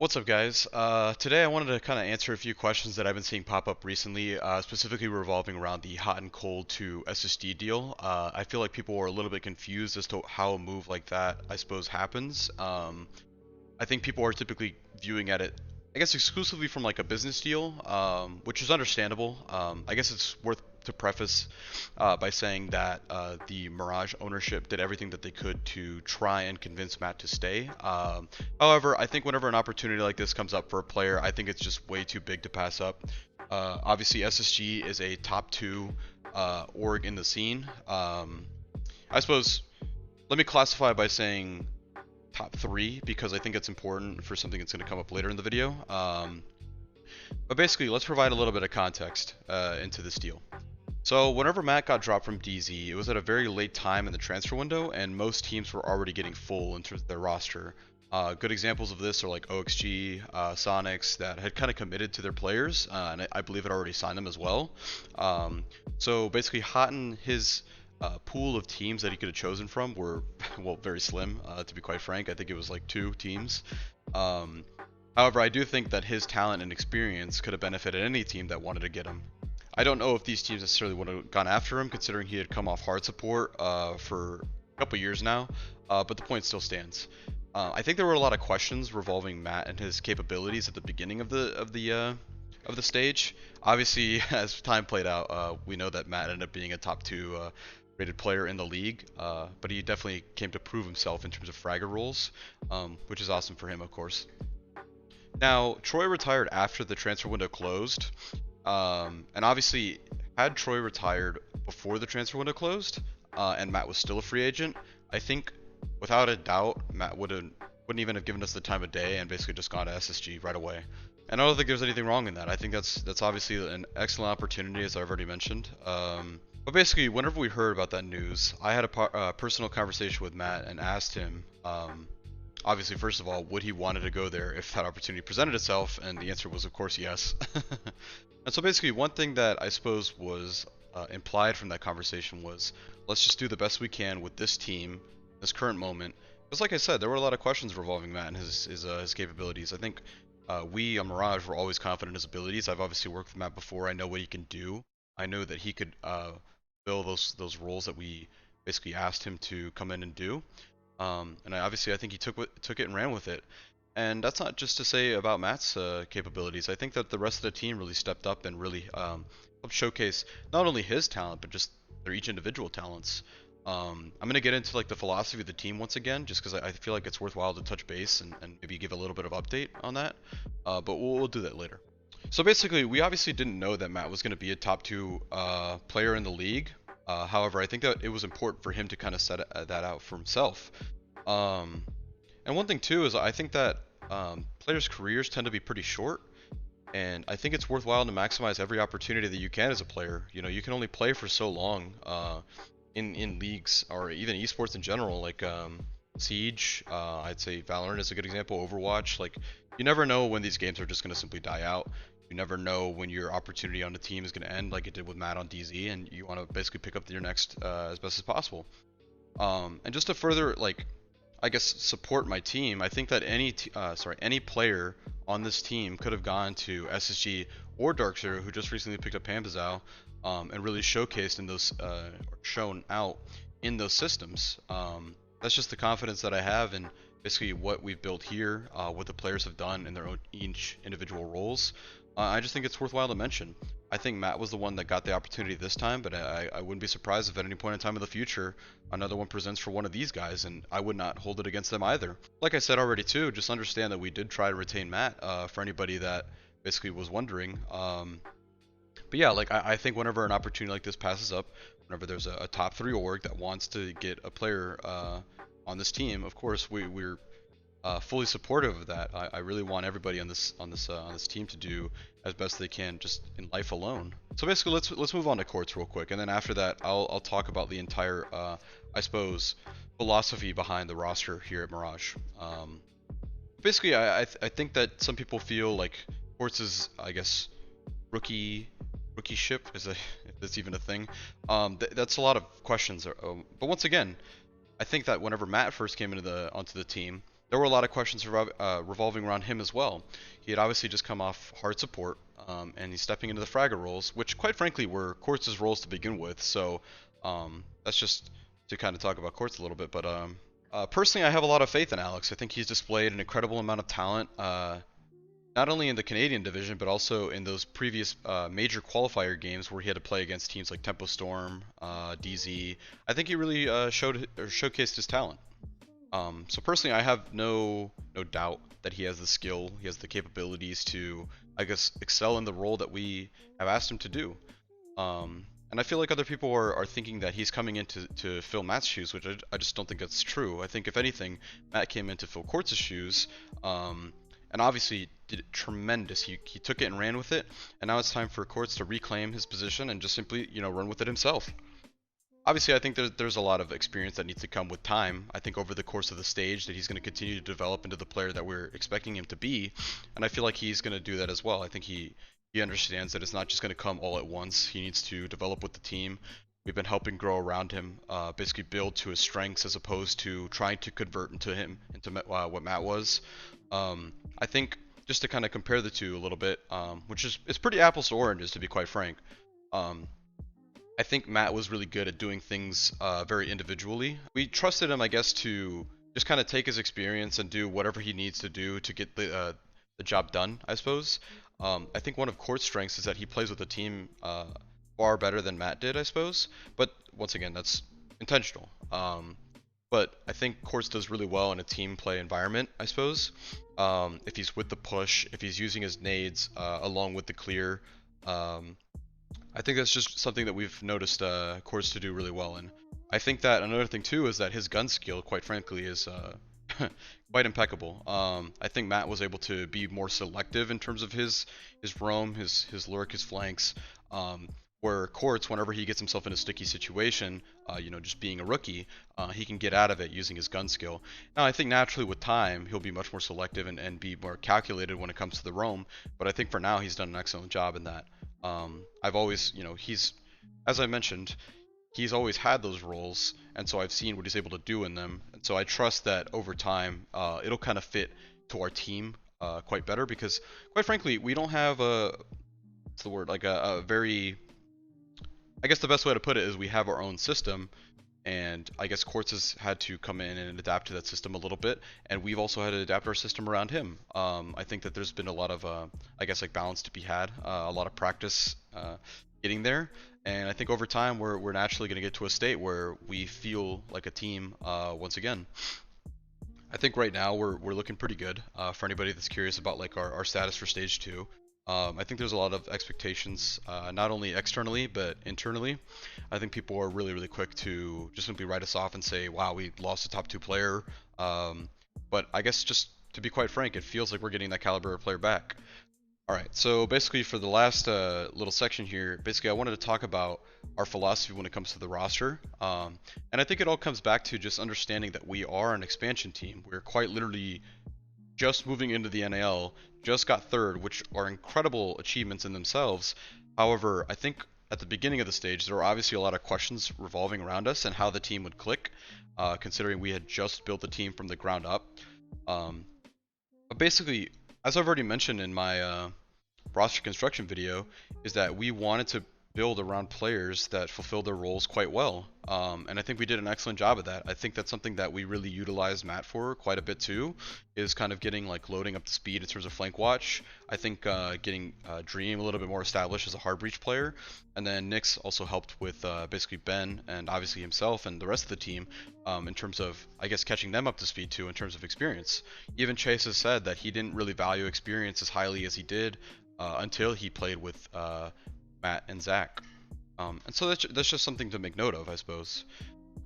What's up, guys? Today I wanted to kind of answer a few questions that I've been seeing pop up recently, specifically revolving around the hot and cold to SSG deal. I feel like people are a little bit confused as to how a move like that, I suppose, happens. I think people are typically viewing at it, I guess, exclusively from like a business deal, which is understandable. I guess it's worth to preface by saying that the Mirage ownership did everything that they could to try and convince Matt to stay. However, I think whenever an opportunity like this comes up for a player, I think it's just way too big to pass up. Obviously, SSG is a top two org in the scene. I suppose let me classify by saying top three because I think it's important for something that's going to come up later in the video. But basically, let's provide a little bit of context into this deal. So whenever Matt got dropped from DZ, it was at a very late time in the transfer window, and most teams were already getting full in terms of their roster. Good examples of this are like OXG, Sonics that had kind of committed to their players, and I believe it already signed them as well. So basically, Houghton, his pool of teams that he could have chosen from were, well, very slim, to be quite frank. I think it was like two teams. Um, However, I do think that his talent and experience could have benefited any team that wanted to get him. I don't know if these teams necessarily would have gone after him, considering he had come off hard support for a couple years now, but the point still stands. I think there were a lot of questions revolving Matt and his capabilities at the beginning of the stage. Obviously, as time played out, we know that Matt ended up being a top two rated player in the league, but he definitely came to prove himself in terms of fragger roles, which is awesome for him, of course. Now, Troy retired after the transfer window closed, and obviously, had Troy retired before the transfer window closed, and Matt was still a free agent, I think without a doubt Matt wouldn't even have given us the time of day and basically just gone to SSG right away. And I don't think there's anything wrong in that. I think that's obviously an excellent opportunity, as I've already mentioned. But basically, whenever we heard about that news, I had a personal conversation with Matt and asked him, obviously, first of all, would he wanted to go there if that opportunity presented itself? And the answer was, of course, yes. And so basically, one thing that I suppose was implied from that conversation was, let's just do the best we can with this team, this current moment. Because like I said, there were a lot of questions revolving Matt and his capabilities. I think we on Mirage were always confident in his abilities. I've obviously worked with Matt before. I know what he can do. I know that he could fill those roles that we basically asked him to come in and do. And obviously, I think he took it and ran with it. And that's not just to say about Matt's capabilities. I think that the rest of the team really stepped up and really helped showcase not only his talent, but just their each individual talents. I'm gonna get into like the philosophy of the team once again, just because I feel like it's worthwhile to touch base and maybe give a little bit of update on that. But we'll do that later. So basically, we obviously didn't know that Matt was going to be a top two player in the league. However, I think that it was important for him to kind of set that out for himself. Um, and one thing too is I think that players' careers tend to be pretty short, and I think it's worthwhile to maximize every opportunity that you can as a player. You know, you can only play for so long in leagues or even esports in general, like Siege. I'd say Valorant is a good example. Overwatch. Like, you never know when these games are just going to simply die out. You never know when your opportunity on the team is going to end, like it did with Matt on DZ, and you want to basically pick up your next as best as possible. And just to further, like, I guess support my team, I think that any player on this team could have gone to SSG or Darkzero, who just recently picked up Pambazao, and really showcased in those, shown out in those systems. That's just the confidence that I have in basically what we've built here, what the players have done in their own each individual roles. I just think it's worthwhile to mention. I think Matt was the one that got the opportunity this time, but I wouldn't be surprised if at any point in time in the future another one presents for one of these guys, and I would not hold it against them either. Like I said already too, just understand that we did try to retain Matt, for anybody that basically was wondering. But yeah, like I think whenever an opportunity like this passes up, whenever there's a top three org that wants to get a player on this team, of course we're fully supportive of that. I really want everybody on this team to do as best they can, just in life alone. So basically, let's move on to Quartz real quick, and then after that, I'll talk about the entire, I suppose, philosophy behind the roster here at Mirage. Basically, I think that some people feel like Quartz's, I guess, rookie ship is if that's even a thing. That's a lot of questions. But once again, I think that whenever Matt first came onto the team, there were a lot of questions revolving around him as well. He had obviously just come off hard support, and he's stepping into the fragger roles, which quite frankly were Quartz's roles to begin with. So that's just to kind of talk about Quartz a little bit. But personally, I have a lot of faith in Alex. I think he's displayed an incredible amount of talent, not only in the Canadian division, but also in those previous major qualifier games where he had to play against teams like Tempo Storm, DZ. I think he really showcased his talent. So personally, I have no doubt that he has the skill, he has the capabilities to, I guess, excel in the role that we have asked him to do. And I feel like other people are thinking that he's coming in to fill Matt's shoes, which I just don't think that's true. I think if anything, Matt came in to fill Quartz's shoes, and obviously did tremendous. He took it and ran with it, and now it's time for Quartz to reclaim his position and just simply, run with it himself. Obviously, I think there's a lot of experience that needs to come with time. I think over the course of the stage that he's going to continue to develop into the player that we're expecting him to be, and I feel like he's going to do that as well. I think he understands that it's not just going to come all at once. He needs to develop with the team. We've been helping grow around him, basically build to his strengths as opposed to trying to convert into what Matt was. I think just to kind of compare the two a little bit, which is it's pretty apples to oranges to be quite frank. I think Matt was really good at doing things very individually. We trusted him, I guess, to just kind of take his experience and do whatever he needs to do to get the job done, I suppose. I think one of Quartz's strengths is that he plays with the team far better than Matt did, I suppose. But once again, that's intentional. But I think Quartz does really well in a team play environment, I suppose. If he's with the push, if he's using his nades along with the clear. I think that's just something that we've noticed Quartz to do really well in. I think that another thing too is that his gun skill, quite frankly, is quite impeccable. I think Matt was able to be more selective in terms of his roam, his lurk, his flanks. Where Quartz, whenever he gets himself in a sticky situation, just being a rookie, he can get out of it using his gun skill. Now, I think naturally with time, he'll be much more selective and be more calculated when it comes to the roam, but I think for now, he's done an excellent job in that. I've always, as I mentioned, he's always had those roles, and so I've seen what he's able to do in them, and so I trust that over time, it'll kind of fit to our team quite better, because quite frankly, we don't have what's the word, like a very, I guess the best way to put it is we have our own system, and I guess Quartz has had to come in and adapt to that system a little bit, and we've also had to adapt our system around him. I think that there's been a lot of, I guess, like balance to be had, a lot of practice getting there, and I think over time we're naturally going to get to a state where we feel like a team once again. I think right now we're looking pretty good for anybody that's curious about like our status for stage 2. I think there's a lot of expectations, not only externally, but internally. I think people are really, really quick to just simply write us off and say, wow, we lost a top 2 player. But I guess just to be quite frank, it feels like we're getting that caliber of player back. All right, so basically for the last little section here, basically I wanted to talk about our philosophy when it comes to the roster. And I think it all comes back to just understanding that we are an expansion team. We're quite literally just moving into the NAL, just got third, which are incredible achievements in themselves. However, I think at the beginning of the stage, there were obviously a lot of questions revolving around us and how the team would click, considering we had just built the team from the ground up. But basically, as I've already mentioned in my roster construction video, is that we wanted to build around players that fulfill their roles quite well. And I think we did an excellent job of that. I think that's something that we really utilized Matt for quite a bit too, is kind of getting like loading up the speed in terms of flank watch. I think getting Dream a little bit more established as a hard breach player. And then Nix also helped with basically Ben and obviously himself and the rest of the team in terms of, I guess, catching them up to speed too in terms of experience. Even Chase has said that he didn't really value experience as highly as he did until he played with Matt and Zach. And so that's just something to make note of, I suppose.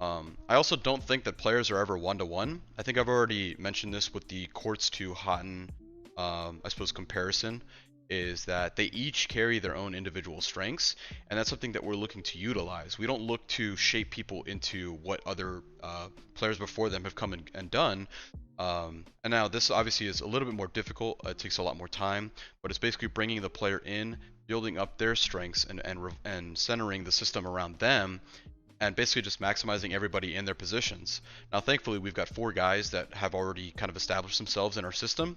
I also don't think that players are ever one-to-one. I think I've already mentioned this with the Quartz to Hotan, I suppose, comparison, is that they each carry their own individual strengths, and that's something that we're looking to utilize. We don't look to shape people into what other players before them have come and done. And now this obviously is a little bit more difficult. It takes a lot more time, but it's basically bringing the player in, building up their strengths and centering the system around them, and basically just maximizing everybody in their positions. Now, thankfully, we've got 4 guys that have already kind of established themselves in our system,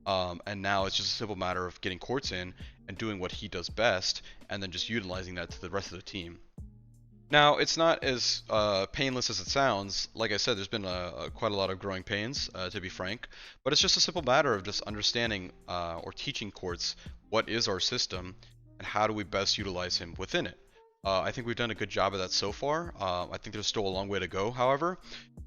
and now it's just a simple matter of getting Quartz in and doing what he does best, and then just utilizing that to the rest of the team. Now, it's not as painless as it sounds. Like I said, there's been quite a lot of growing pains, to be frank. But it's just a simple matter of just understanding or teaching Quartz what is our system and how do we best utilize him within it. I think we've done a good job of that so far. I think there's still a long way to go, however.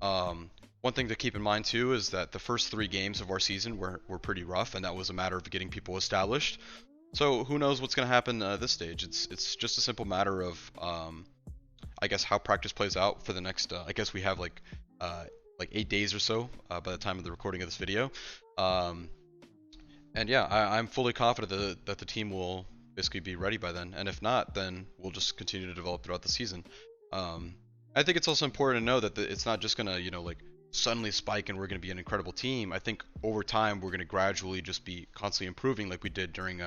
One thing to keep in mind too is that the first 3 games of our season were pretty rough, and that was a matter of getting people established. So who knows what's going to happen this stage? It's just a simple matter of I guess how practice plays out for the next. I guess we have like 8 days or so by the time of the recording of this video. And yeah, I'm fully confident that the team will basically be ready by then. And if not, then we'll just continue to develop throughout the season. I think it's also important to know that it's not just gonna like suddenly spike and we're gonna be an incredible team. I think over time we're gonna gradually just be constantly improving like we did during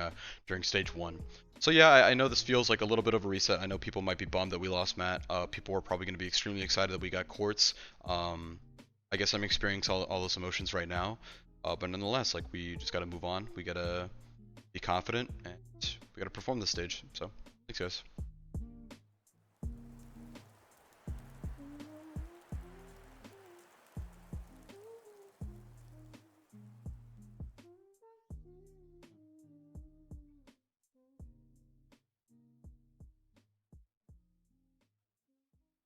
stage 1. So yeah, I know this feels like a little bit of a reset. I know people might be bummed that we lost Matt. People are probably going to be extremely excited that we got Quartz. I guess I'm experiencing all those emotions right now. But nonetheless, like we just got to move on. We got to be confident and we got to perform this stage. So thanks guys.